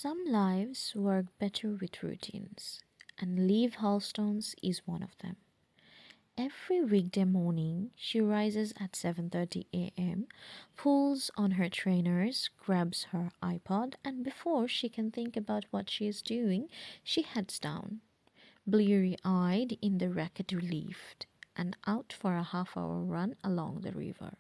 Some lives work better with routines, and Liv Halston's is one of them. Every weekday morning, she rises at 7:30 a.m., pulls on her trainers, grabs her iPod, and before she can think about what she is doing, she heads down, bleary-eyed in the ragged lift, and out for a half-hour run along the river.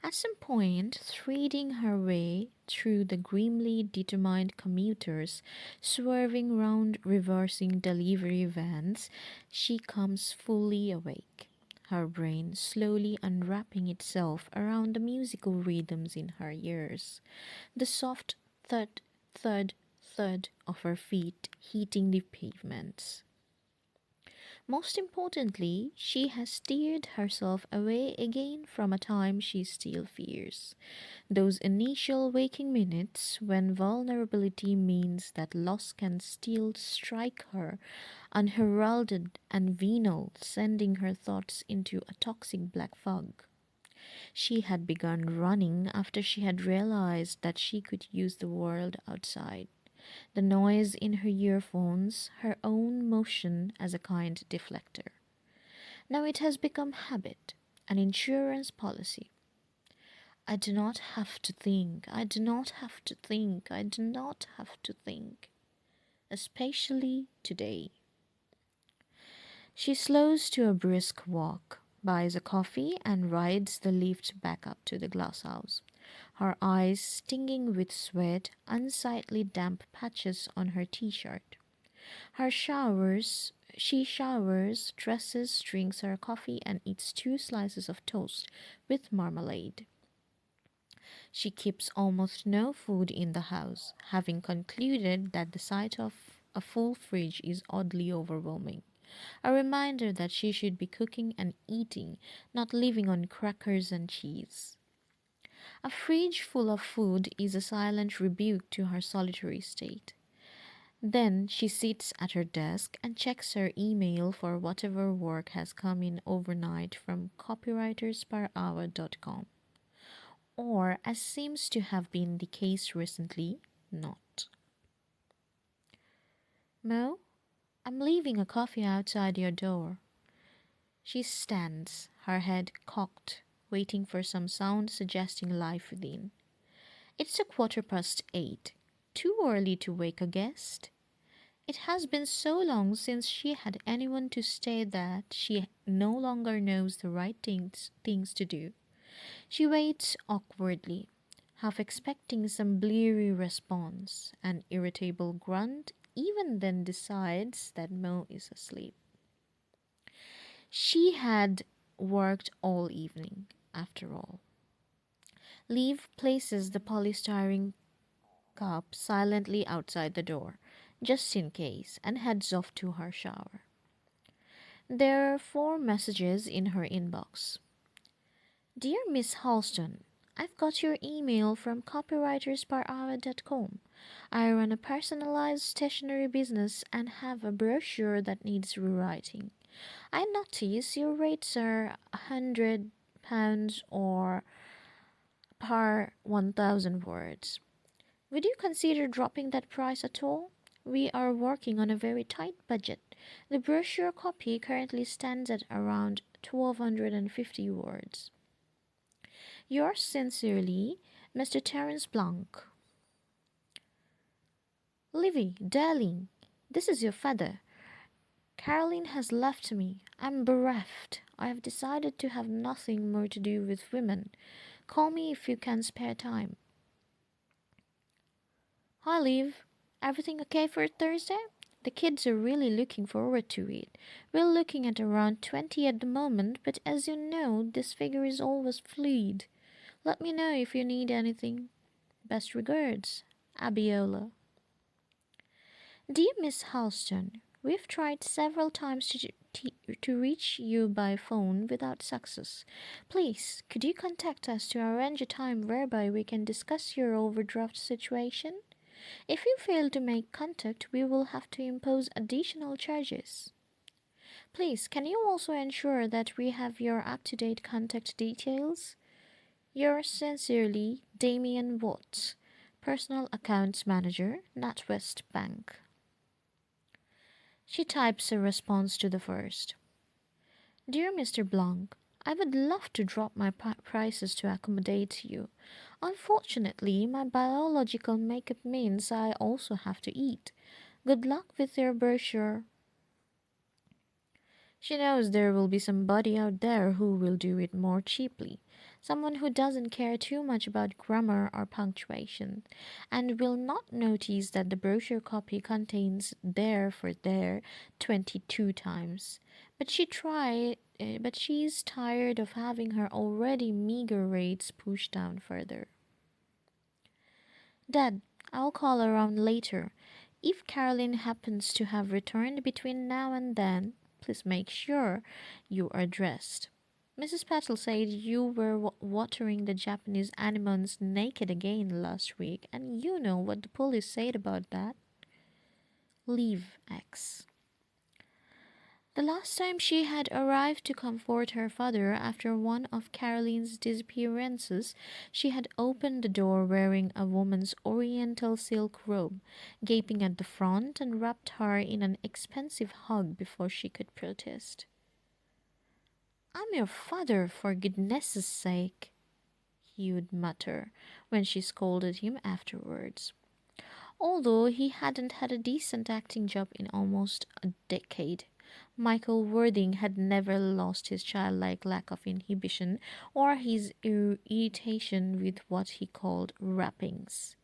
At some point, threading her way through the grimly determined commuters swerving round reversing delivery vans, she comes fully awake, her brain slowly unwrapping itself around the musical rhythms in her ears, the soft thud, thud, thud of her feet hitting the pavements. Most importantly, she has steered herself away again from a time she still fears. Those initial waking minutes when vulnerability means that loss can still strike her unheralded and venal, sending her thoughts into a toxic black fog. She had begun running after she had realized that she could use the world outside, the noise in her earphones, her own motion as a kind deflector. Now it has become habit, an insurance policy. I do not have to think, I do not have to think, I do not have to think. Especially today. She slows to a brisk walk, buys a coffee, and rides the lift back up to the glasshouse, her eyes stinging with sweat, unsightly damp patches on her t-shirt. She showers, dresses, drinks her coffee, and eats two slices of toast with marmalade. She keeps almost no food in the house, having concluded that the sight of a full fridge is oddly overwhelming. A reminder that she should be cooking and eating, not living on crackers and cheese. A fridge full of food is a silent rebuke to her solitary state. Then she sits at her desk and checks her email for whatever work has come in overnight from copywritersperhour.com. Or, as seems to have been the case recently, not. Mo, I'm leaving a coffee outside your door. She stands, her head cocked, waiting for some sound suggesting life within. It's 8:15. Too early to wake a guest? It has been so long since she had anyone to stay that she no longer knows the right things to do. She waits awkwardly, half expecting some bleary response, an irritable grunt, even then decides that Mo is asleep. She had worked all evening, after all. Liv places the polystyrene cup silently outside the door, just in case, and heads off to her shower. There are 4 messages in her inbox. Dear Miss Halston, I've got your email from copywritersperhour.com. I run a personalized stationery business and have a brochure that needs rewriting. I notice your rates are £100 or per 1,000 words. Would you consider dropping that price at all? We are working on a very tight budget. The brochure copy currently stands at around 1,250 words. Yours sincerely, Mr. Terence Blanc. Livy, darling, this is your father. Caroline has left me. I'm bereft. I have decided to have nothing more to do with women. Call me if you can spare time. Hi, Liv. Everything okay for Thursday? The kids are really looking forward to it. We're looking at around 20 at the moment, but as you know, this figure is always fluid. Let me know if you need anything. Best regards, Abiola. Dear Miss Halston, we've tried several times to reach you by phone without success. Please, could you contact us to arrange a time whereby we can discuss your overdraft situation? If you fail to make contact, we will have to impose additional charges. Please, can you also ensure that we have your up-to-date contact details? Yours sincerely, Damien Watts, Personal Accounts Manager, NatWest Bank. She types a response to the first. Dear Mr. Blanc, I would love to drop my prices to accommodate you. Unfortunately, my biological makeup means I also have to eat. Good luck with your brochure. She knows there will be somebody out there who will do it more cheaply. Someone who doesn't care too much about grammar or punctuation, and will not notice that the brochure copy contains there for there 22 times. But she's tired of having her already meager rates pushed down further. Dad, I'll call around later. If Caroline happens to have returned between now and then, please make sure you are dressed. Mrs. Patel said you were watering the Japanese anemones naked again last week, and you know what the police said about that. Leave X. The last time she had arrived to comfort her father after one of Caroline's disappearances, she had opened the door wearing a woman's oriental silk robe, gaping at the front, and wrapped her in an expensive hug before she could protest. I'm your father, for goodness' sake, he would mutter when she scolded him afterwards. Although he hadn't had a decent acting job in almost a decade, Michael Worthing had never lost his childlike lack of inhibition or his irritation with what he called wrappings.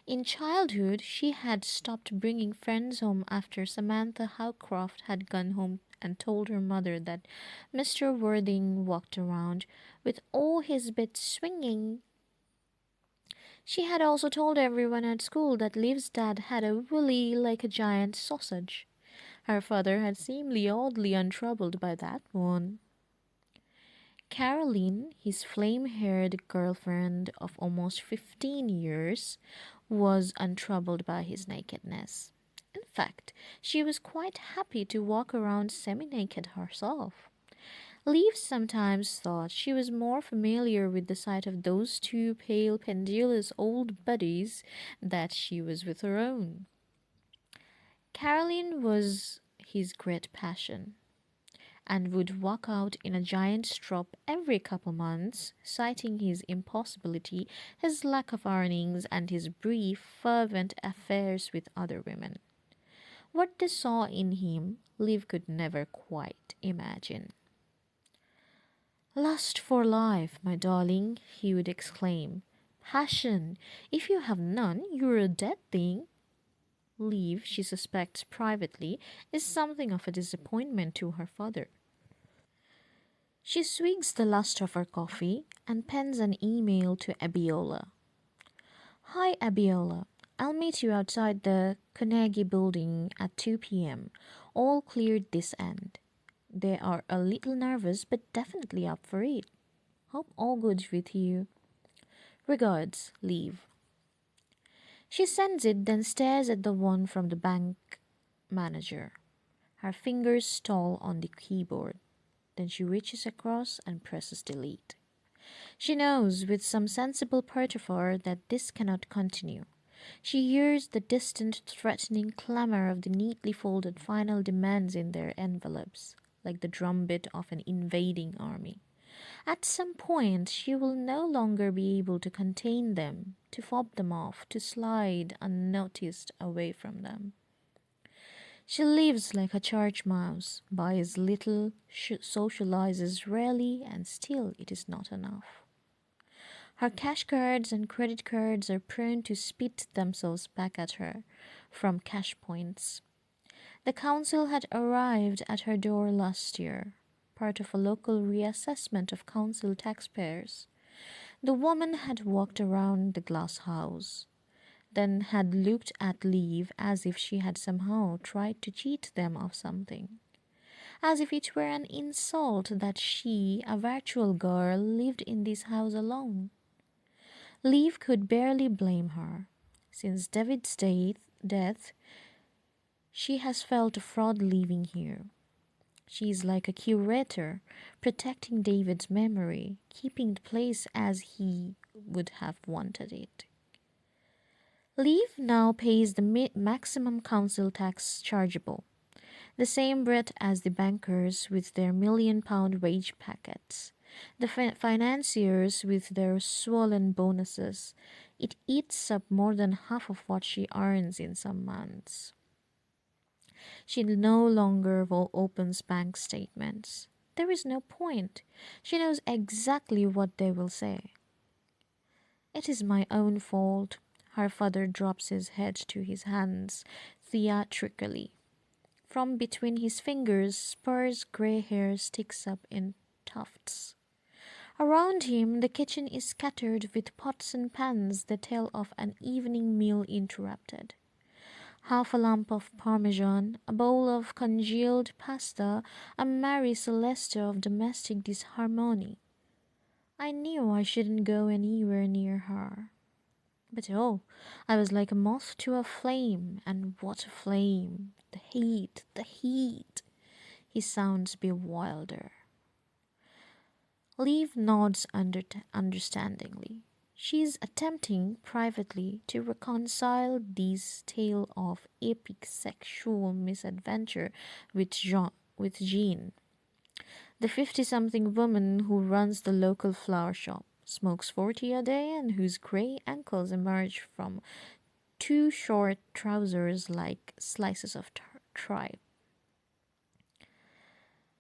In childhood, she had stopped bringing friends home after Samantha Howcroft had gone home and told her mother that Mr. Worthing walked around with all his bits swinging. She had also told everyone at school that Liv's dad had a willy like a giant sausage. Her father had seemed oddly untroubled by that one. Caroline, his flame-haired girlfriend of almost 15 years, was untroubled by his nakedness. In fact, she was quite happy to walk around semi-naked herself. Liv sometimes thought she was more familiar with the sight of those two pale, pendulous old bodies that she was with her own. Caroline was his great passion, and would walk out in a giant strop every couple months, citing his impossibility, his lack of earnings, and his brief, fervent affairs with other women. What they saw in him, Liv could never quite imagine. Lust for life, my darling, he would exclaim. Passion! If you have none, you're a dead thing. Liv, she suspects privately, is something of a disappointment to her father. She swigs the last of her coffee and pens an email to Abiola. Hi, Abiola. I'll meet you outside the Carnegie building at 2 p.m. All cleared this end. They are a little nervous, but definitely up for it. Hope all good's with you. Regards, Liv. She sends it, then stares at the one from the bank manager. Her fingers stall on the keyboard. Then she reaches across and presses delete. She knows with some sensible pertifer that this cannot continue. She hears the distant, threatening clamor of the neatly folded final demands in their envelopes, like the drumbeat of an invading army. At some point, she will no longer be able to contain them, to fob them off, to slide unnoticed away from them. She lives like a church mouse, buys little, socializes rarely, and still it is not enough. Her cash cards and credit cards are prone to spit themselves back at her from cash points. The council had arrived at her door last year, part of a local reassessment of council taxpayers. The woman had walked around the glass house, then had looked at Liv as if she had somehow tried to cheat them of something. As if it were an insult that she, a virtual girl, lived in this house alone. Liv could barely blame her. Since David's death, she has felt a fraud living here. She is like a curator, protecting David's memory, keeping the place as he would have wanted it. Leave now pays the maximum council tax chargeable, the same rate as the bankers with their £1 million wage packets, the financiers with their swollen bonuses. It eats up more than half of what she earns in some months. She no longer opens bank statements. There is no point. She knows exactly what they will say. It is my own fault. Her father drops his head to his hands theatrically. From between his fingers, sparse grey hair sticks up in tufts. Around him, the kitchen is scattered with pots and pans, the tale of an evening meal interrupted. Half a lump of parmesan, a bowl of congealed pasta, a Marie Celeste of domestic disharmony. I knew I shouldn't go anywhere near her. But oh, I was like a moth to a flame, and what a flame! The heat, the heat! He sounds bewildered. Liv nods understandingly. She is attempting privately to reconcile this tale of epic sexual misadventure with Jean, the 50-something woman who runs the local flower shop, smokes 40 a day, and whose grey ankles emerge from two short trousers like slices of tripe.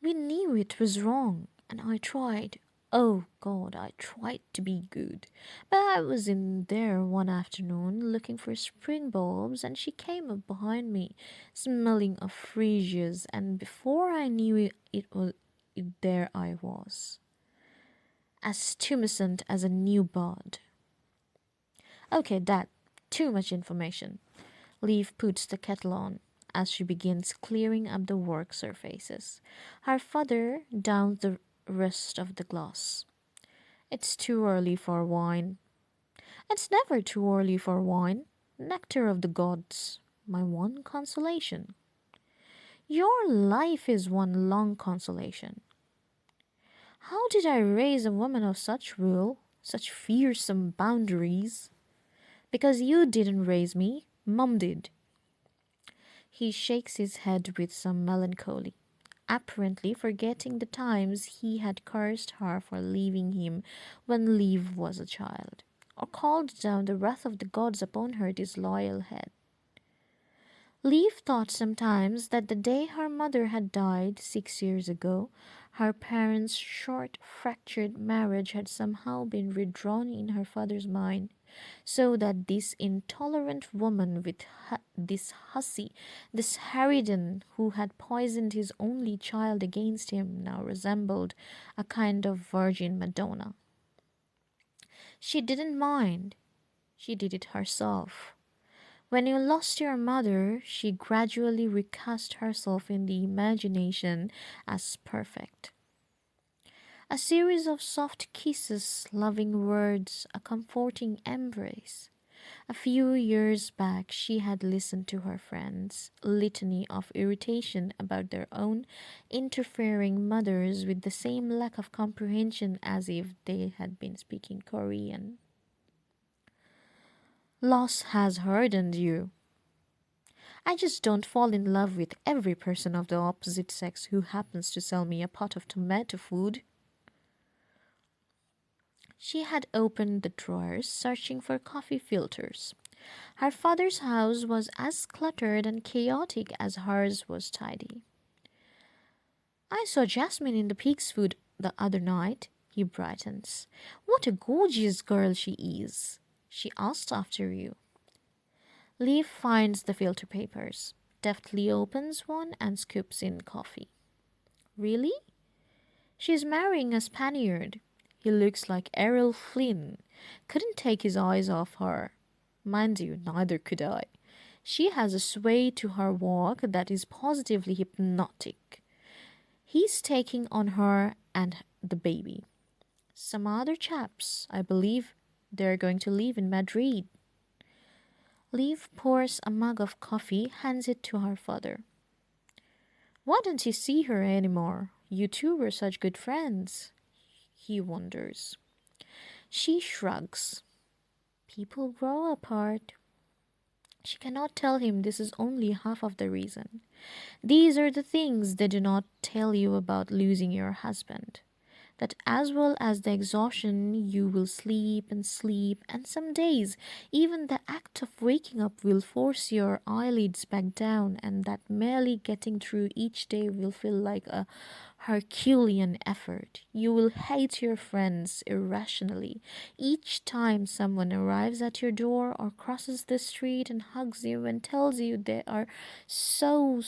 We knew it was wrong, and I tried. Oh God, I tried to be good. But I was in there one afternoon looking for spring bulbs, and she came up behind me, smelling of freesias, and before I knew there I was, as tumescent as a new bud. Okay, Dad, too much information. Leaf puts the kettle on as she begins clearing up the work surfaces. Her father downs the rest of the glass. It's too early for wine. It's never too early for wine. Nectar of the gods, my one consolation. Your life is one long consolation. How did I raise a woman of such rule, such fearsome boundaries? Because you didn't raise me, Mum did. He shakes his head with some melancholy, apparently forgetting the times he had cursed her for leaving him when Liv was a child, or called down the wrath of the gods upon her disloyal head. Liv thought sometimes that the day her mother had died 6 years ago, her parents' short, fractured marriage had somehow been redrawn in her father's mind, so that this intolerant woman with this hussy, this harridan who had poisoned his only child against him, now resembled a kind of Virgin Madonna. She didn't mind. She did it herself. When you lost your mother, she gradually recast herself in the imagination as perfect. A series of soft kisses, loving words, a comforting embrace. A few years back, she had listened to her friends' litany of irritation about their own interfering mothers with the same lack of comprehension as if they had been speaking Korean. Loss has hardened you. I just don't fall in love with every person of the opposite sex who happens to sell me a pot of tomato food. She had opened the drawers, searching for coffee filters. Her father's house was as cluttered and chaotic as hers was tidy. I saw Jasmine in the pig's food the other night, he brightens. What a gorgeous girl she is. She asked after you. Leaf finds the filter papers, deftly opens one and scoops in coffee. Really? She's marrying a Spaniard. He looks like Errol Flynn. Couldn't take his eyes off her. Mind you, neither could I. She has a sway to her walk that is positively hypnotic. He's taking on her and the baby. Some other chaps, I believe. They're going to live in Madrid. Liv pours a mug of coffee, hands it to her father. Why don't you see her anymore? You two were such good friends. He wonders. She shrugs. People grow apart. She cannot tell him this is only half of the reason. These are the things they do not tell you about losing your husband. That as well as the exhaustion, you will sleep and sleep, and some days even the act of waking up will force your eyelids back down, and that merely getting through each day will feel like a Herculean effort. You will hate your friends irrationally each time someone arrives at your door or crosses the street and hugs you and tells you they are so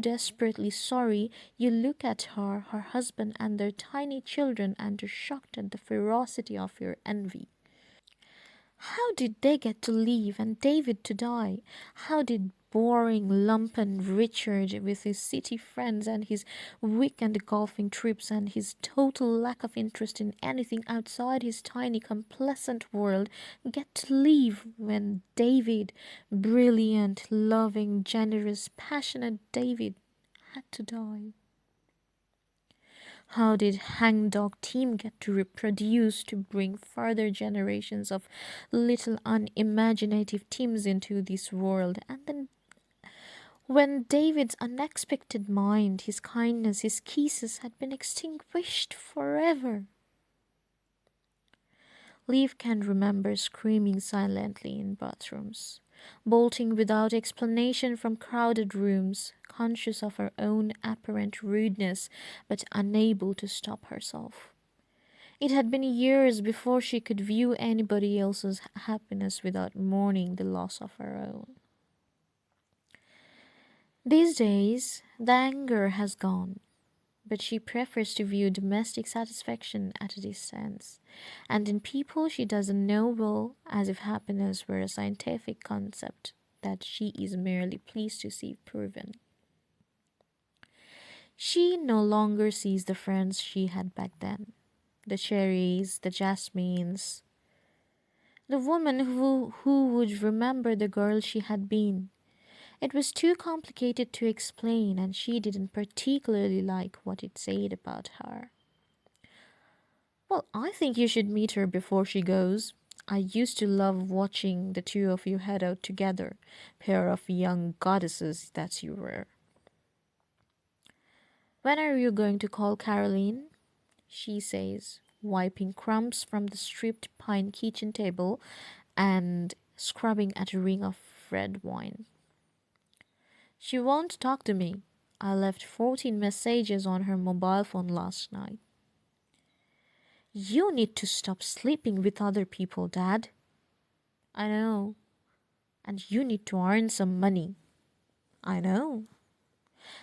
desperately sorry. You look at her, her husband, and their tiny children and are shocked at the ferocity of your envy. How did they get to live and David to die? How did boring lumpen Richard with his city friends and his weekend golfing trips and his total lack of interest in anything outside his tiny complacent world get to live when David, brilliant, loving, generous, passionate David, had to die? How did Hangdog Team get to reproduce to bring further generations of little unimaginative teams into this world? And then when David's unexpected mind, his kindness, his kisses had been extinguished forever. Liv can remember screaming silently in bathrooms, bolting without explanation from crowded rooms, conscious of her own apparent rudeness but unable to stop herself. It had been years before she could view anybody else's happiness without mourning the loss of her own. These days, the anger has gone, but she prefers to view domestic satisfaction at a distance, and in people she doesn't know well, as if happiness were a scientific concept that she is merely pleased to see proven. She no longer sees the friends she had back then, the cherries, the jasmines, the woman who would remember the girl she had been. It was too complicated to explain, and she didn't particularly like what it said about her. Well, I think you should meet her before she goes. I used to love watching the two of you head out together, pair of young goddesses that you were. When are you going to call Caroline? She says, wiping crumbs from the stripped pine kitchen table and scrubbing at a ring of red wine. She won't talk to me. I left 14 messages on her mobile phone last night. You need to stop sleeping with other people, Dad. I know. And you need to earn some money. I know.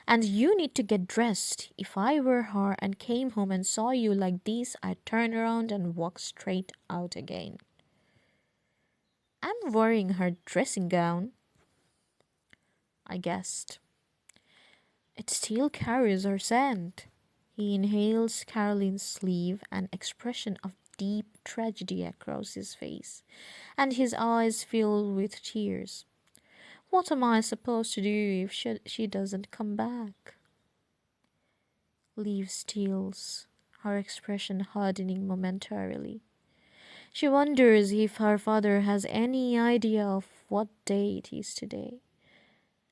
And you need to get dressed. If I were her and came home and saw you like this, I'd turn around and walk straight out again. I'm wearing her dressing gown. I guessed. It still carries her scent. He inhales Caroline's sleeve, an expression of deep tragedy across his face, and his eyes fill with tears. What am I supposed to do if she doesn't come back? Liv stills, her expression hardening momentarily. She wonders if her father has any idea of what day it is today.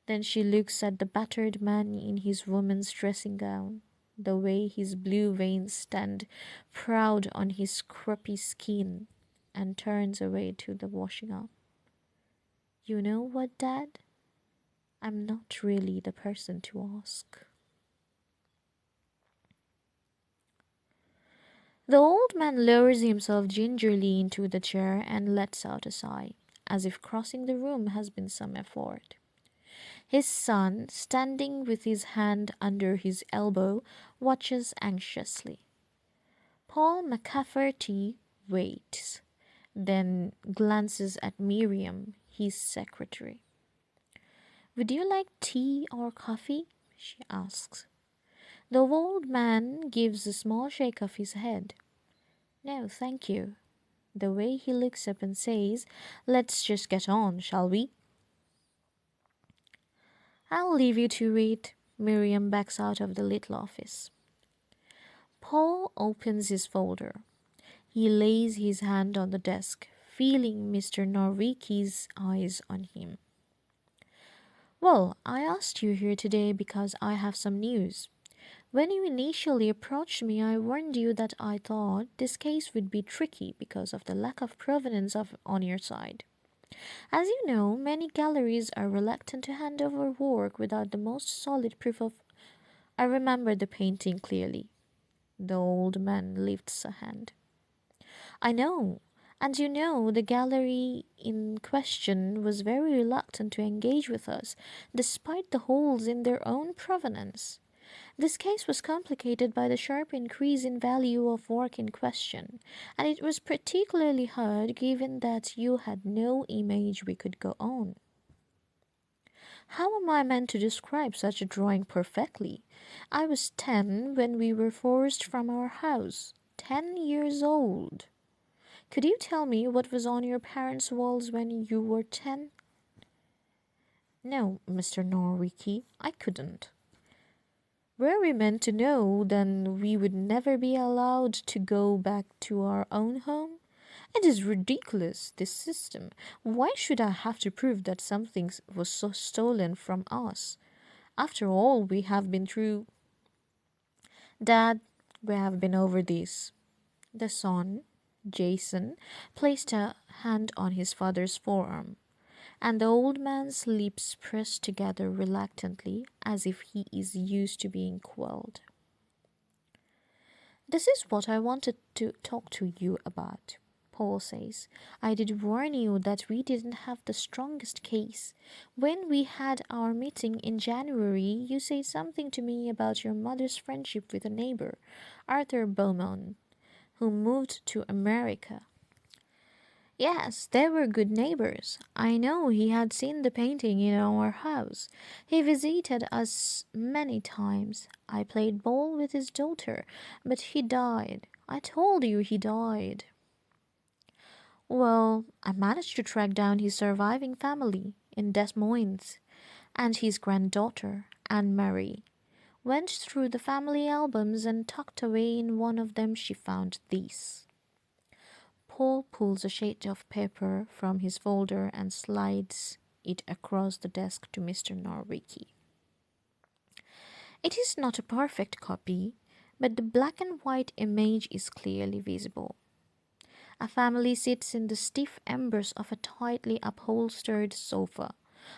Then she looks at the battered man in his woman's dressing gown, the way his blue veins stand proud on his scruffy skin, and turns away to the washing up. You know what, Dad? I'm not really the person to ask. The old man lowers himself gingerly into the chair and lets out a sigh, as if crossing the room has been some effort. His son, standing with his hand under his elbow, watches anxiously. Paul McCafferty waits, then glances at Miriam, his secretary. Would you like tea or coffee? She asks. The old man gives a small shake of his head. No, thank you. The way he looks up and says, let's just get on, shall we? I'll leave you to it. Miriam backs out of the little office. Paul opens his folder. He lays his hand on the desk, feeling Mr. Norwiki's eyes on him. Well, I asked you here today because I have some news. When you initially approached me, I warned you that I thought this case would be tricky because of the lack of provenance on your side. As you know, many galleries are reluctant to hand over work without the most solid proof of. I remember the painting clearly. The old man lifts a hand. I know. And you know, the gallery in question was very reluctant to engage with us, despite the holes in their own provenance. This case was complicated by the sharp increase in value of work in question, and it was particularly hard given that you had no image we could go on. How am I meant to describe such a drawing perfectly? I was 10 when we were forced from our house. 10 years old. Could you tell me what was on your parents' walls when you were 10? No, Mr. Norwicki, I couldn't. Were we meant to know, then we would never be allowed to go back to our own home? It is ridiculous, this system. Why should I have to prove that something was so stolen from us? After all, we have been through. Dad, we have been over this. The son, Jason, placed a hand on his father's forearm, and the old man's lips pressed together reluctantly as if he is used to being quelled. This is what I wanted to talk to you about, Paul says. I did warn you that we didn't have the strongest case. When we had our meeting in January, you said something to me about your mother's friendship with a neighbor, Arthur Beaumont, who moved to America. Yes, they were good neighbors. I know he had seen the painting in our house. He visited us many times. I played ball with his daughter, but he died. I told you he died. Well, I managed to track down his surviving family in Des Moines, and his granddaughter, Anne Marie. Went through the family albums and tucked away in one of them she found this. Paul pulls a sheet of paper from his folder and slides it across the desk to Mr. Norwicki. It is not a perfect copy, but the black and white image is clearly visible. A family sits in the stiff embers of a tightly upholstered sofa.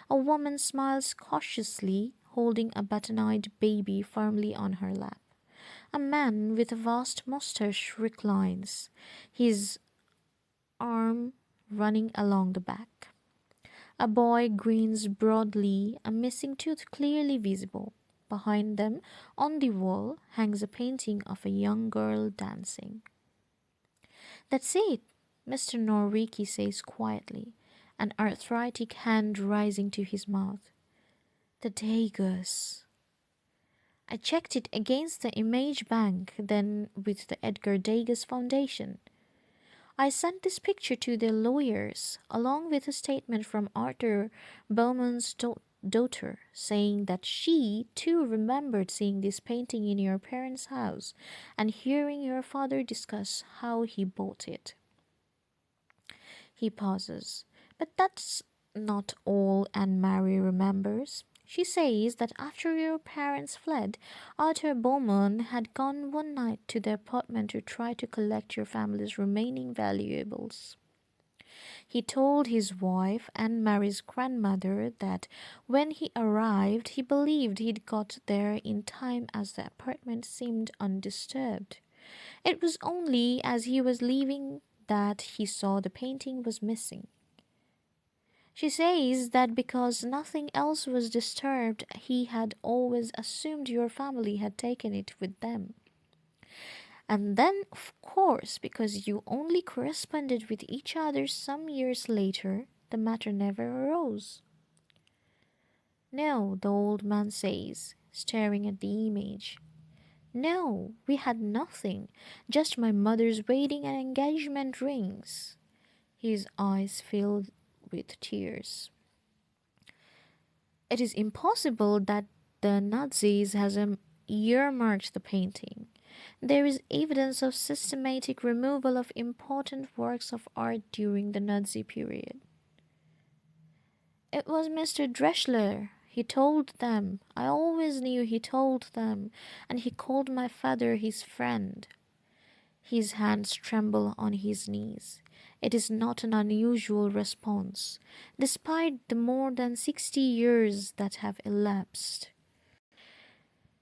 A woman smiles cautiously, holding a button-eyed baby firmly on her lap. A man with a vast mustache reclines, his arm running along the back. A boy grins broadly, a missing tooth clearly visible. Behind them, on the wall, hangs a painting of a young girl dancing. That's it, Mr. Norwicki says quietly, an arthritic hand rising to his mouth. The daggers. I checked it against the Image Bank, then with the Edgar Degas Foundation. I sent this picture to the lawyers, along with a statement from Arthur Beaumont's daughter, saying that she, too, remembered seeing this painting in your parents' house and hearing your father discuss how he bought it. He pauses. But that's not all Anne-Marie remembers. She says that after your parents fled, Arthur Beaumont had gone one night to the apartment to try to collect your family's remaining valuables. He told his wife, Anne-Marie's grandmother, that when he arrived, he believed he'd got there in time as the apartment seemed undisturbed. It was only as he was leaving that he saw the painting was missing. She says that because nothing else was disturbed, he had always assumed your family had taken it with them. And then, of course, because you only corresponded with each other some years later, the matter never arose. No, the old man says, staring at the image. No, we had nothing, just my mother's wedding and engagement rings. His eyes filled with tears. It is impossible that the Nazis has earmarked the painting. There is evidence of systematic removal of important works of art during the Nazi period. It was Mr. Dreschler, He told them. I always knew he told them. And he called my father his friend. His hands tremble on his knees. It is not an unusual response, despite the more than 60 years that have elapsed.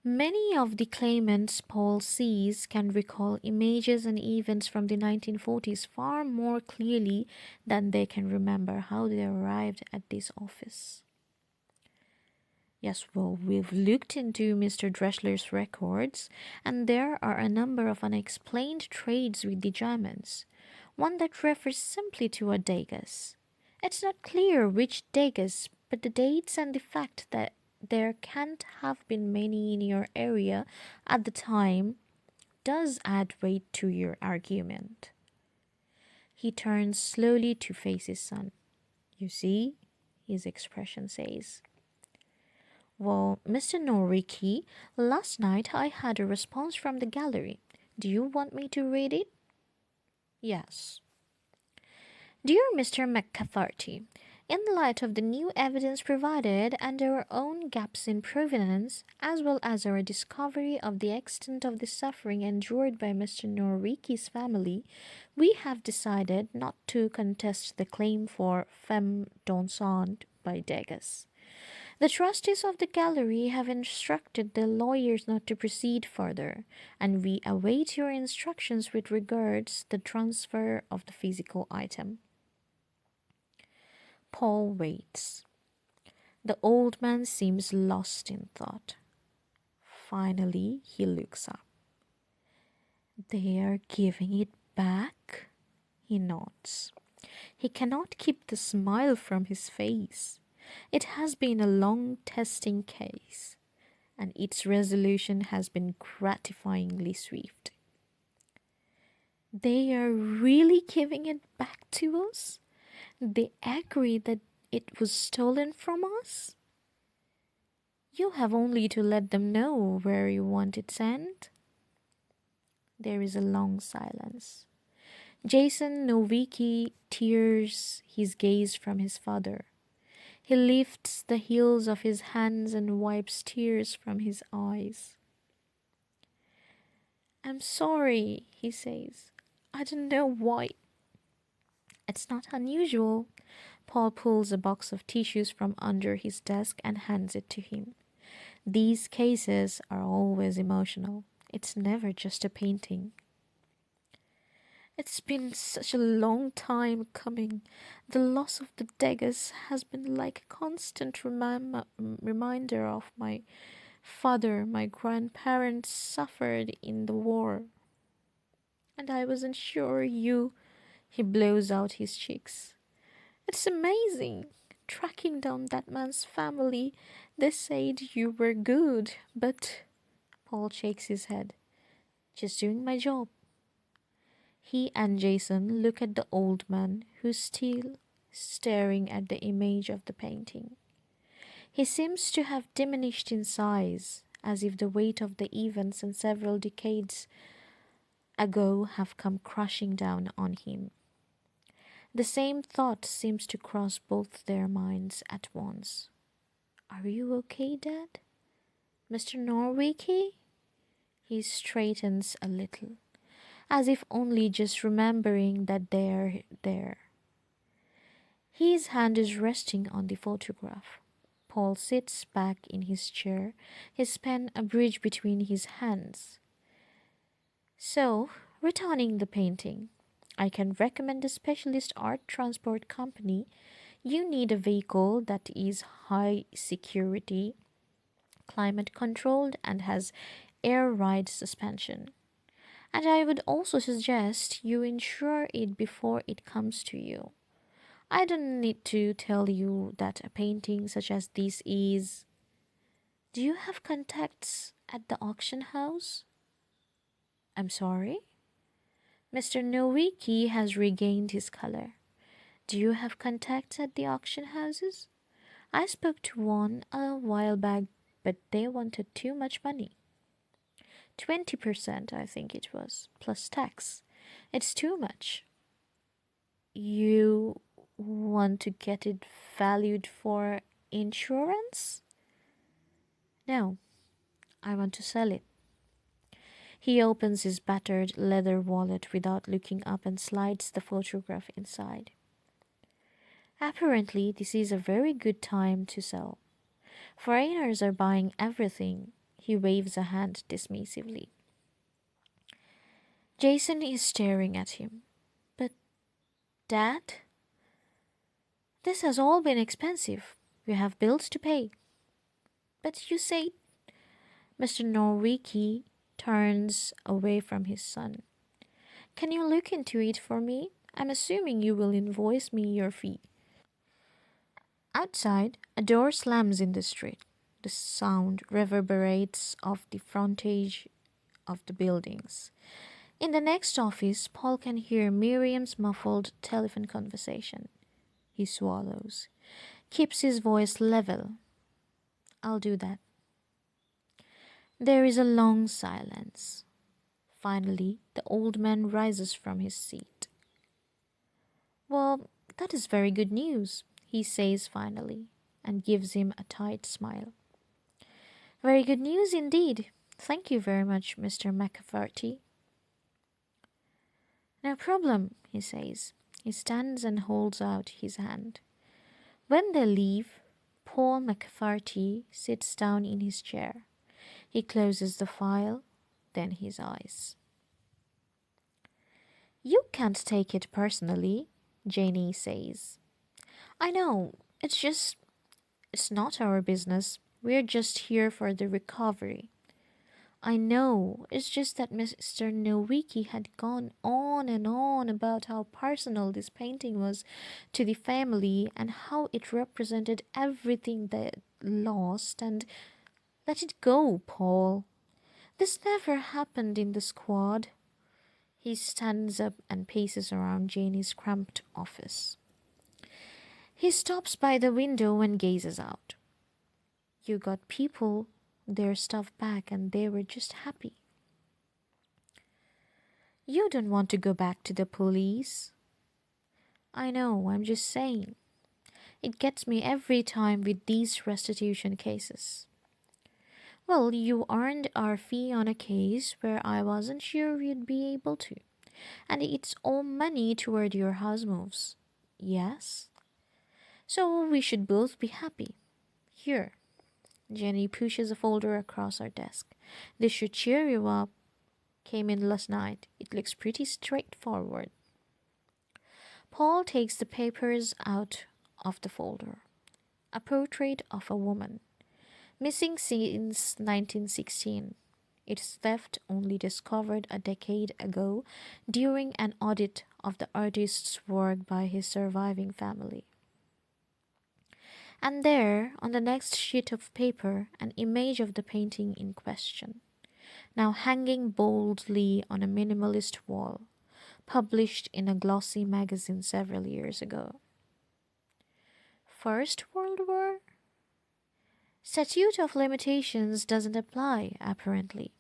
Many of the claimants Paul sees can recall images and events from the 1940s far more clearly than they can remember how they arrived at this office. Yes, well, we've looked into Mr. Dressler's records, and there are a number of unexplained trades with the Germans, one that refers simply to a Degas. It's not clear which Degas, but the dates and the fact that there can't have been many in your area at the time does add weight to your argument. He turns slowly to face his son. You see, his expression says. Well, Mr. Noriki, last night I had a response from the gallery. Do you want me to read it? Yes. Dear Mr. McCafferty, in light of the new evidence provided and our own gaps in provenance, as well as our discovery of the extent of the suffering endured by Mr. Noriki's family, we have decided not to contest the claim for femme dansante by Degas. The trustees of the gallery have instructed their lawyers not to proceed further, and we await your instructions with regards the transfer of the physical item. Paul waits. The old man seems lost in thought. Finally, he looks up. They are giving it back? He nods. He cannot keep the smile from his face. It has been a long testing case, and its resolution has been gratifyingly swift. They are really giving it back to us? They agree that it was stolen from us? You have only to let them know where you want it sent. There is a long silence. Jason Nowicki tears his gaze from his father. He lifts the heels of his hands and wipes tears from his eyes. I'm sorry, he says. I don't know why. It's not unusual. Paul pulls a box of tissues from under his desk and hands it to him. These cases are always emotional. It's never just a painting. It's been such a long time coming. The loss of the Degas has been like a constant reminder of my father. My grandparents suffered in the war. And I wasn't sure you... He blows out his cheeks. It's amazing. Tracking down that man's family. They said you were good, but... Paul shakes his head. Just doing my job. He and Jason look at the old man, who's still staring at the image of the painting. He seems to have diminished in size, as if the weight of the events and several decades ago have come crashing down on him. The same thought seems to cross both their minds at once. Are you okay, Dad? Mr. Norwicki? He straightens a little, as if only just remembering that they're there. His hand is resting on the photograph. Paul sits back in his chair, his pen a bridge between his hands. So, returning the painting, I can recommend a specialist art transport company. You need a vehicle that is high security, climate controlled, and has air ride suspension. And I would also suggest you insure it before it comes to you. I don't need to tell you that a painting such as this is... Do you have contacts at the auction house? I'm sorry? Mr. Nowicki has regained his color. Do you have contacts at the auction houses? I spoke to one a while back, but they wanted too much money. 20%, I think it was, plus tax. It's too much. You want to get it valued for insurance? No, I want to sell it. He opens his battered leather wallet without looking up and slides the photograph inside. Apparently, this is a very good time to sell. Foreigners are buying everything. He waves a hand dismissively. Jason is staring at him. But, Dad, this has all been expensive. We have bills to pay. But you say Mr. Norwicki turns away from his son. Can you look into it for me? I'm assuming you will invoice me your fee. Outside, a door slams in the street. The sound reverberates off the frontage of the buildings. In the next office, Paul can hear Miriam's muffled telephone conversation. He swallows, keeps his voice level. I'll do that. There is a long silence. Finally, the old man rises from his seat. Well, that is very good news, he says finally, and gives him a tight smile. Very good news indeed. Thank you very much, Mr. McCafferty. No problem, he says. He stands and holds out his hand. When they leave, Paul McCafferty sits down in his chair. He closes the file, then his eyes. You can't take it personally, Janie says. I know, it's not our business. We're just here for the recovery. I know, it's just that Mr. Nowicki had gone on and on about how personal this painting was to the family and how it represented everything they lost, and let it go, Paul. This never happened in the squad. He stands up and paces around Janie's cramped office. He stops by the window and gazes out. You got people their stuff back and they were just happy. You don't want to go back to the police. I know, I'm just saying. It gets me every time with these restitution cases. Well, you earned our fee on a case where I wasn't sure you'd be able to. And it's all money toward your house moves. Yes? So we should both be happy. Here. Jenny pushes a folder across our desk. This should cheer you up. Came in last night. It looks pretty straightforward. Paul takes the papers out of the folder. A portrait of a woman. Missing since 1916. Its theft only discovered a decade ago during an audit of the artist's work by his surviving family. And there, on the next sheet of paper, an image of the painting in question, now hanging boldly on a minimalist wall, published in a glossy magazine several years ago. First World War? Statute of limitations doesn't apply, apparently.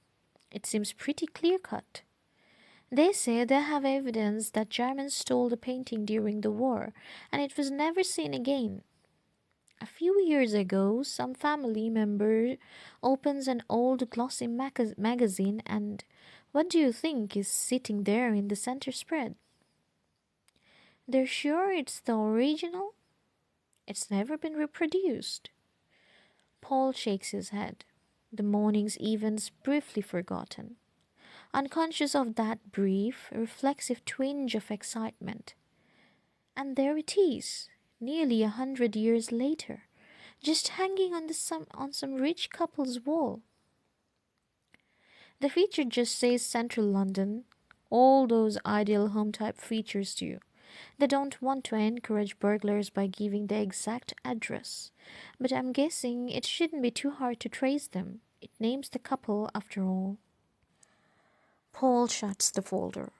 It seems pretty clear-cut. They say they have evidence that Germans stole the painting during the war, and it was never seen again. A few years ago, some family member opens an old glossy magazine, and what do you think is sitting there in the center spread? They're sure it's the original? It's never been reproduced. Paul shakes his head, the morning's events briefly forgotten, unconscious of that brief, reflexive twinge of excitement. And there it is, nearly 100 years later, just hanging on some rich couple's wall. The feature just says Central London, all those ideal home-type features do. They don't want to encourage burglars by giving the exact address, but I'm guessing it shouldn't be too hard to trace them. It names the couple after all. Paul shuts the folder.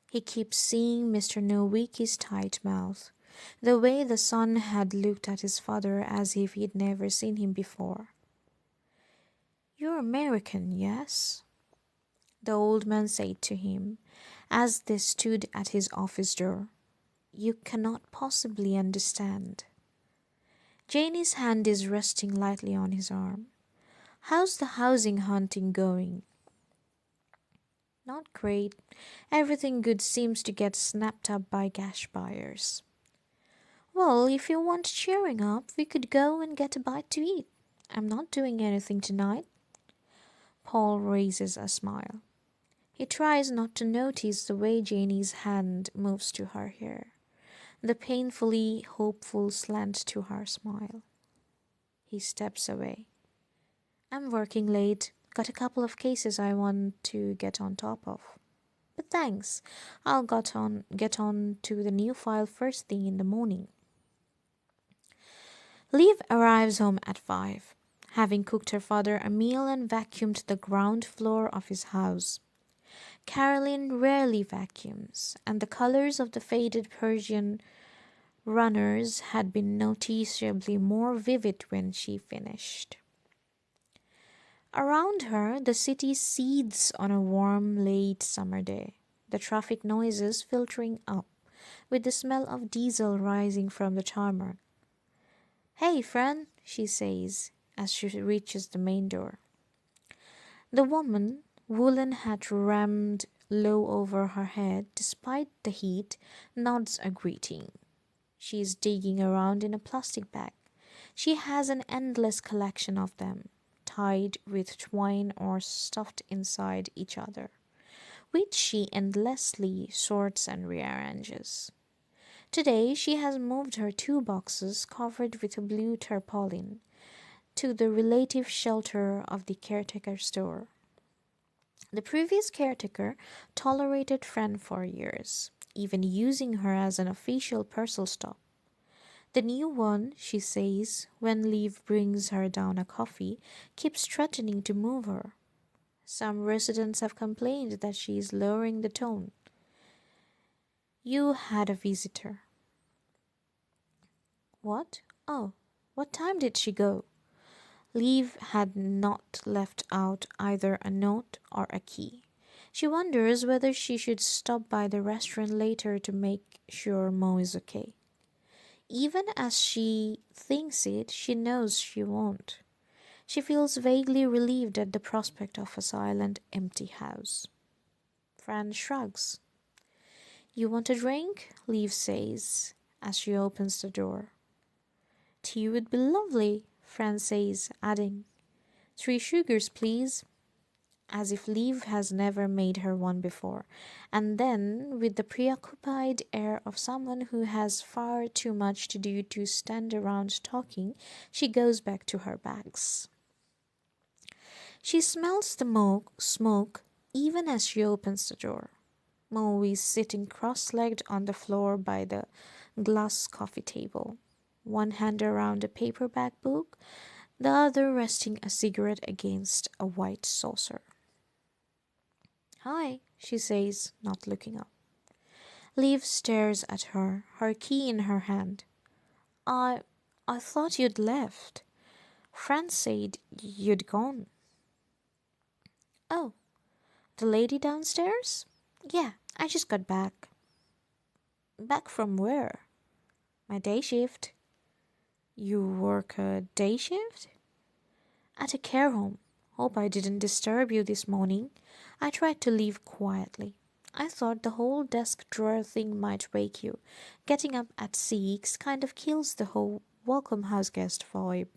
He keeps seeing Mr. Nowicki's tight mouth, the way the son had looked at his father as if he'd never seen him before. You're American, yes? The old man said to him, as they stood at his office door. You cannot possibly understand. Janie's hand is resting lightly on his arm. How's the housing hunting going? Not great. Everything good seems to get snapped up by cash buyers. Well, if you want cheering up, we could go and get a bite to eat. I'm not doing anything tonight. Paul raises a smile. He tries not to notice the way Janie's hand moves to her hair, the painfully hopeful slant to her smile. He steps away. I'm working late. Got a couple of cases I want to get on top of. But thanks. I'll get on to the new file first thing in the morning. Liv arrives home at 5, having cooked her father a meal and vacuumed the ground floor of his house. Caroline rarely vacuums, and the colors of the faded Persian runners had been noticeably more vivid when she finished. Around her, the city seethes on a warm late summer day, the traffic noises filtering up, with the smell of diesel rising from the tarmac. Hey, friend, she says as she reaches the main door. The woman, woolen hat rammed low over her head despite the heat, nods a greeting. She is digging around in a plastic bag. She has an endless collection of them, tied with twine or stuffed inside each other, which she endlessly sorts and rearranges. Today she has moved her 2 boxes covered with a blue tarpaulin to the relative shelter of the caretaker store. The previous caretaker tolerated Fran for years, even using her as an official parcel stop. The new one, she says, when Liv brings her down a coffee, keeps threatening to move her. Some residents have complained that she is lowering the tone. You had a visitor. What? Oh, what time did she go? Liv had not left out either a note or a key. She wonders whether she should stop by the restaurant later to make sure Mo is okay. Even as she thinks it, she knows she won't. She feels vaguely relieved at the prospect of a silent, empty house. Fran shrugs. You want a drink? Liv says as she opens the door. Tea would be lovely, Fran says, adding, 3 sugars, please. As if Liv has never made her one before, and then, with the preoccupied air of someone who has far too much to do to stand around talking, she goes back to her bags. She smells the smoke even as she opens the door. Mo is sitting cross-legged on the floor by the glass coffee table, one hand around a paperback book, the other resting a cigarette against a white saucer. Hi, she says, not looking up. Liv stares at her, her key in her hand. I thought you'd left. Fran said you'd gone. Oh, the lady downstairs? Yeah, I just got back. Back from where? My day shift. You work a day shift? At a care home. Hope I didn't disturb you this morning. I tried to leave quietly. I thought the whole desk drawer thing might wake you. Getting up at 6 kind of kills the whole welcome house guest vibe.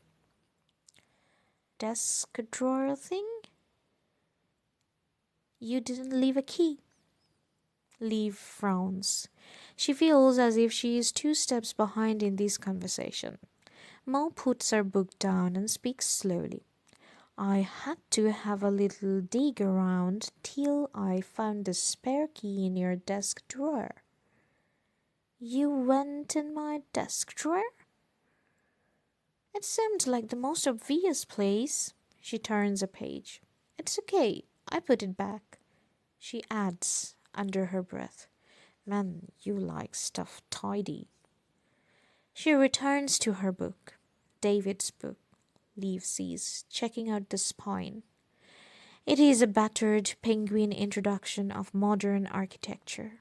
Desk drawer thing? You didn't leave a key. Liv frowns. She feels as if she is 2 steps behind in this conversation. Mo puts her book down and speaks slowly. I had to have a little dig around till I found the spare key in your desk drawer. You went in my desk drawer? It seemed like the most obvious place. She turns a page. It's okay, I put it back. She adds, under her breath, Man, you like stuff tidy. She returns to her book, David's book. Liv sees, checking out the spine. It is a battered penguin introduction of modern architecture.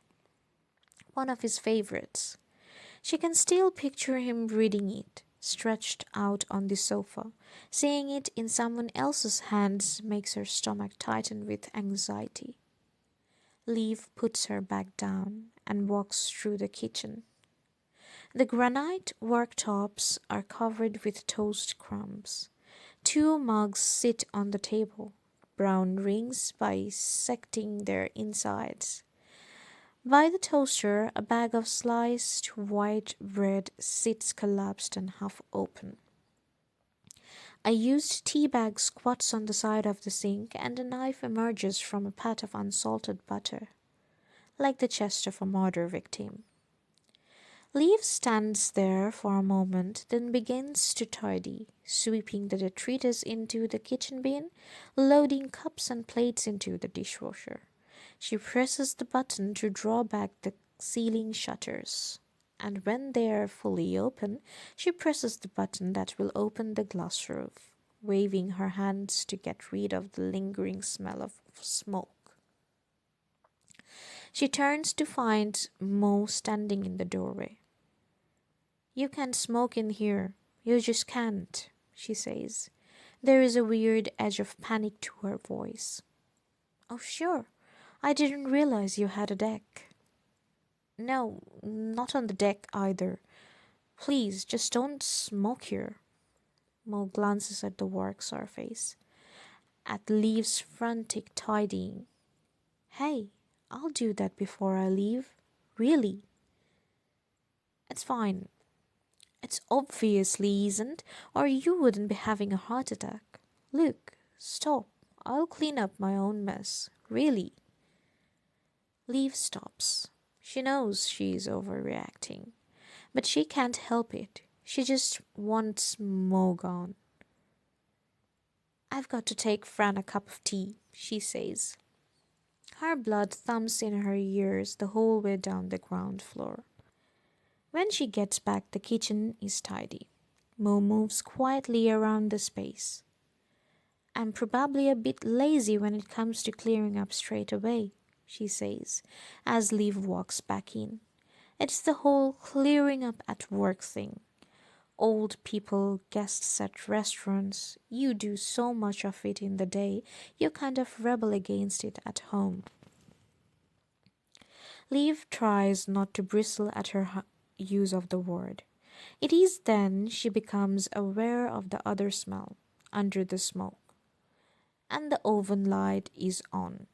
One of his favorites. She can still picture him reading it, stretched out on the sofa. Seeing it in someone else's hands makes her stomach tighten with anxiety. Liv puts her back down and walks through the kitchen. The granite worktops are covered with toast crumbs. Two mugs sit on the table, brown rings bisecting their insides. By the toaster, a bag of sliced white bread sits collapsed and half open. A used tea bag squats on the side of the sink, and a knife emerges from a pat of unsalted butter, like the chest of a murder victim. Leaf stands there for a moment, then begins to tidy, sweeping the detritus into the kitchen bin, loading cups and plates into the dishwasher. She presses the button to draw back the ceiling shutters, and when they are fully open, she presses the button that will open the glass roof, waving her hands to get rid of the lingering smell of smoke. She turns to find Mo standing in the doorway. "You can't smoke in here. You just can't," she says. There is a weird edge of panic to her voice. "Oh, sure. I didn't realize you had a deck." "No, not on the deck either. Please, just don't smoke here." Mo glances at the work surface, at Leaves' frantic tidying. "Hey, I'll do that before I leave. Really." "It's fine. It's obviously isn't, or you wouldn't be having a heart attack. Look, stop. I'll clean up my own mess. Really." Leaf stops. She knows she is overreacting, but she can't help it. She just wants Mo gone. "I've got to take Fran a cup of tea," she says. Her blood thumps in her ears the whole way down the ground floor. When she gets back, the kitchen is tidy. Mo moves quietly around the space. "I'm probably a bit lazy when it comes to clearing up straight away," she says, as Liv walks back in. "It's the whole clearing up at work thing. Old people, guests at restaurants, you do so much of it in the day, you kind of rebel against it at home." Liv tries not to bristle at her use of the word. It is then she becomes aware of the other smell, under the smoke. And the oven light is on.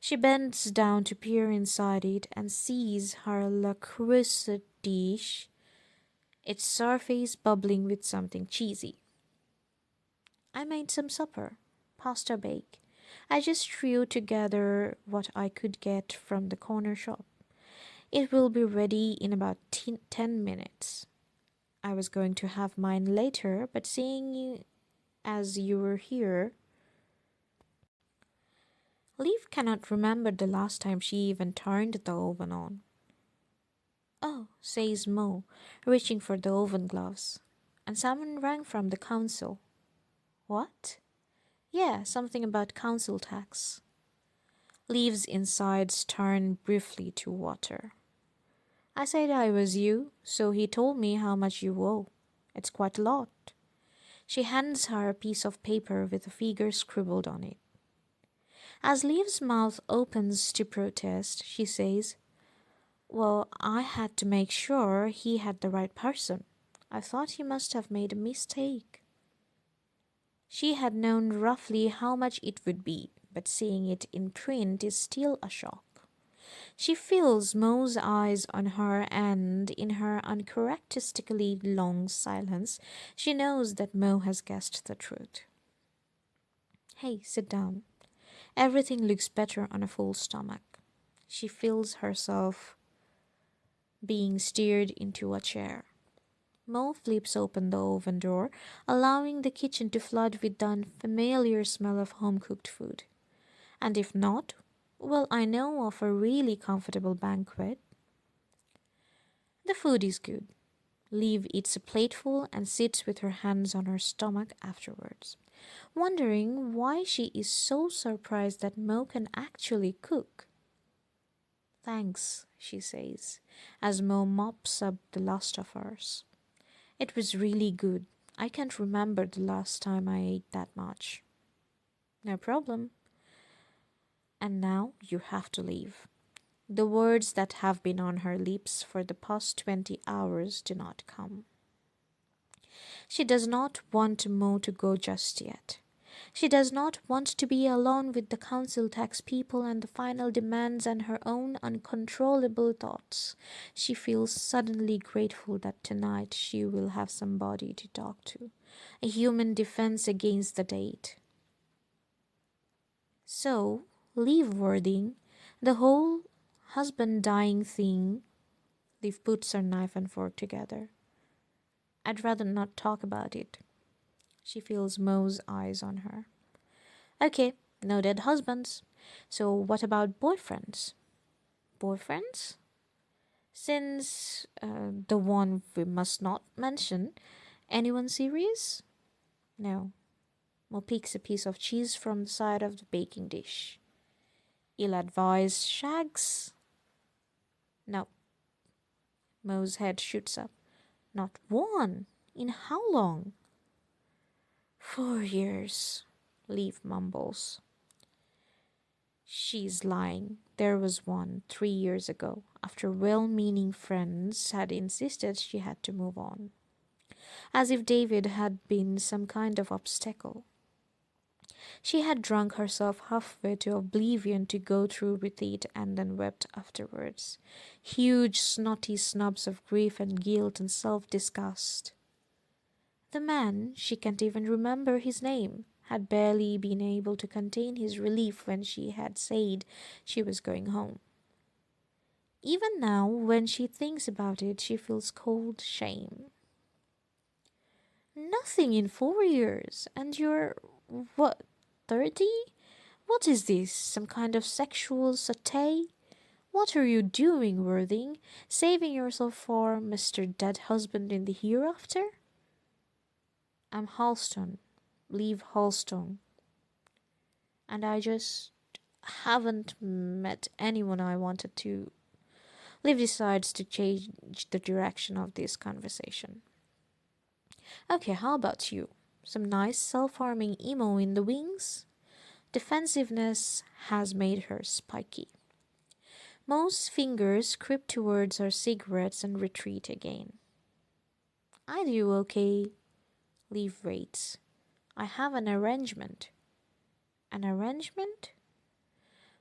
She bends down to peer inside it and sees her lacrosse dish, its surface bubbling with something cheesy. "I made some supper. Pasta bake. I just threw together what I could get from the corner shop. It will be ready in about 10 minutes. I was going to have mine later, but seeing you as you were here..." Leaf cannot remember the last time she even turned the oven on. "Oh," says Mo, reaching for the oven gloves. "And someone rang from the council." "What?" "Yeah, something about council tax." Leaves' insides turn briefly to water. "I said I was you, so he told me how much you owe. It's quite a lot." She hands her a piece of paper with a figure scribbled on it. As Leaves' mouth opens to protest, she says, "Well, I had to make sure he had the right person. I thought he must have made a mistake." She had known roughly how much it would be, but seeing it in print is still a shock. She feels Mo's eyes on her, and in her uncharacteristically long silence, she knows that Mo has guessed the truth. "Hey, sit down. Everything looks better on a full stomach." She feels herself being steered into a chair. Mo flips open the oven door, allowing the kitchen to flood with the unfamiliar smell of home-cooked food. And if not, well, I know of a really comfortable banquet. The food is good. Liv eats a plateful and sits with her hands on her stomach afterwards, wondering why she is so surprised that Mo can actually cook. "Thanks," she says, as Mo mops up the last of hers. It was really good. I can't remember the last time I ate that much. No problem. And now you have to leave. The words that have been on her lips for the past 20 hours do not come. She does not want Mo to go just yet. She does not want to be alone with the council tax people and the final demands and her own uncontrollable thoughts. She feels suddenly grateful that tonight she will have somebody to talk to, a human defense against the date. So, leave wording, the whole husband dying thing. Liv puts her knife and fork together. I'd rather not talk about it. She feels Mo's eyes on her. Okay, no dead husbands. So what about boyfriends? Boyfriends? Since the one we must not mention, anyone serious? No. Mo picks a piece of cheese from the side of the baking dish. Ill-advised shags? No. Mo's head shoots up. Not one. In how long? 4 years. Leaf mumbles. She's lying. There was one 3 years ago, after well-meaning friends had insisted she had to move on. As if David had been some kind of obstacle. She had drunk herself halfway to oblivion to go through with it and then wept afterwards. Huge snotty snubs of grief and guilt and self-disgust. The man, she can't even remember his name, had barely been able to contain his relief when she had said she was going home. Even now, when she thinks about it, she feels cold shame. Nothing in 4 years, and you're, what, 30? What is this, some kind of sexual saute? What are you doing, Worthing? Saving yourself for Mr. Dead Husband in the hereafter? I'm Halston. Leave Halston. And I just haven't met anyone I wanted to. Liv decides to change the direction of this conversation. Okay, how about you? Some nice self-harming emo in the wings? Defensiveness has made her spiky. Mo's fingers creep towards her cigarettes and retreat again. I do okay. Liv waits. I have an arrangement. An arrangement?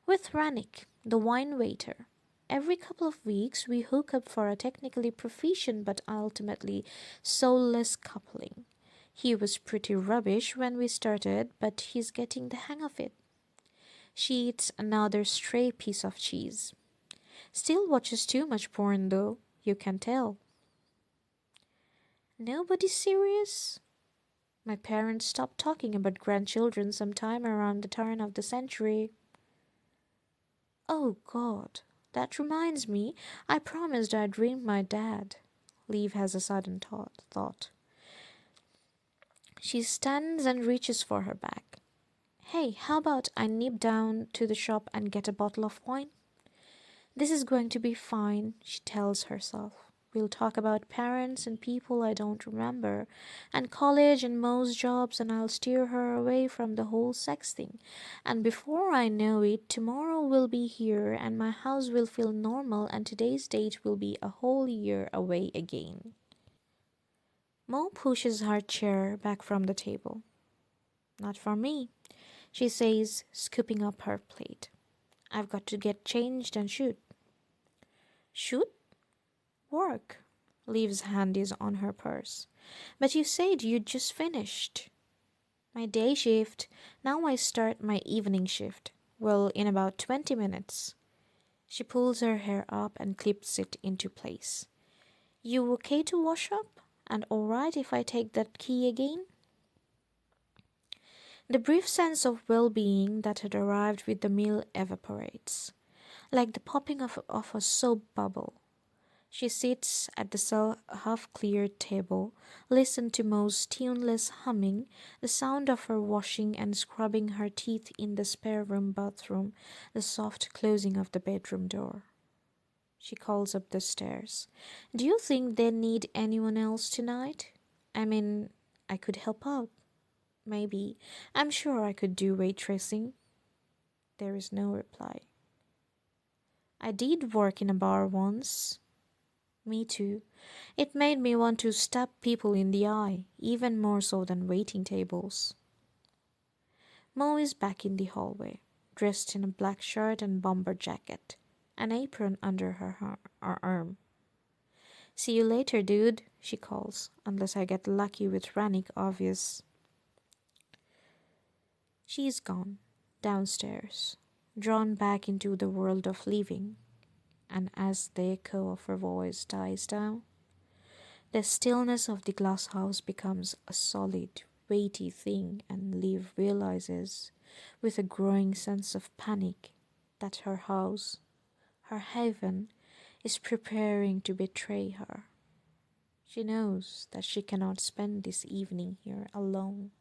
With Rannick, the wine waiter. Every couple of weeks we hook up for a technically proficient but ultimately soulless coupling. He was pretty rubbish when we started, but he's getting the hang of it. She eats another stray piece of cheese. Still watches too much porn though, you can tell. Nobody serious? My parents stopped talking about grandchildren sometime around the turn of the century. Oh God, that reminds me, I promised I'd ring my dad. Liv has a sudden thought. She stands and reaches for her bag. Hey, how about I nip down to the shop and get a bottle of wine? This is going to be fine, she tells herself. We'll talk about parents and people I don't remember, and college and Mo's jobs, and I'll steer her away from the whole sex thing. And before I know it, tomorrow will be here, and my house will feel normal, and today's date will be a whole year away again. Mo pushes her chair back from the table. Not for me, she says, scooping up her plate. I've got to get changed and shoot. Shoot? Work. Liv's hand is on her purse. But you said you'd just finished. My day shift. Now I start my evening shift. Well, in about 20 minutes. She pulls her hair up and clips it into place. You okay to wash up? And alright if I take that key again? The brief sense of well-being that had arrived with the meal evaporates, like the popping of a soap bubble. She sits at the half-cleared table, listens to Mo's tuneless humming, the sound of her washing and scrubbing her teeth in the spare room bathroom, the soft closing of the bedroom door. She calls up the stairs. Do you think they need anyone else tonight? I mean, I could help out. Maybe. I'm sure I could do waitressing. There is no reply. I did work in a bar once. Me too. It made me want to stab people in the eye, even more so than waiting tables. Mo is back in the hallway, dressed in a black shirt and bomber jacket, an apron under her arm. See you later, dude, she calls, unless I get lucky with Rannick, obvious. She is gone, downstairs, drawn back into the world of living, and as the echo of her voice dies down, the stillness of the glass house becomes a solid, weighty thing, and Liv realizes, with a growing sense of panic, that her house, her heaven, is preparing to betray her. She knows that she cannot spend this evening here alone.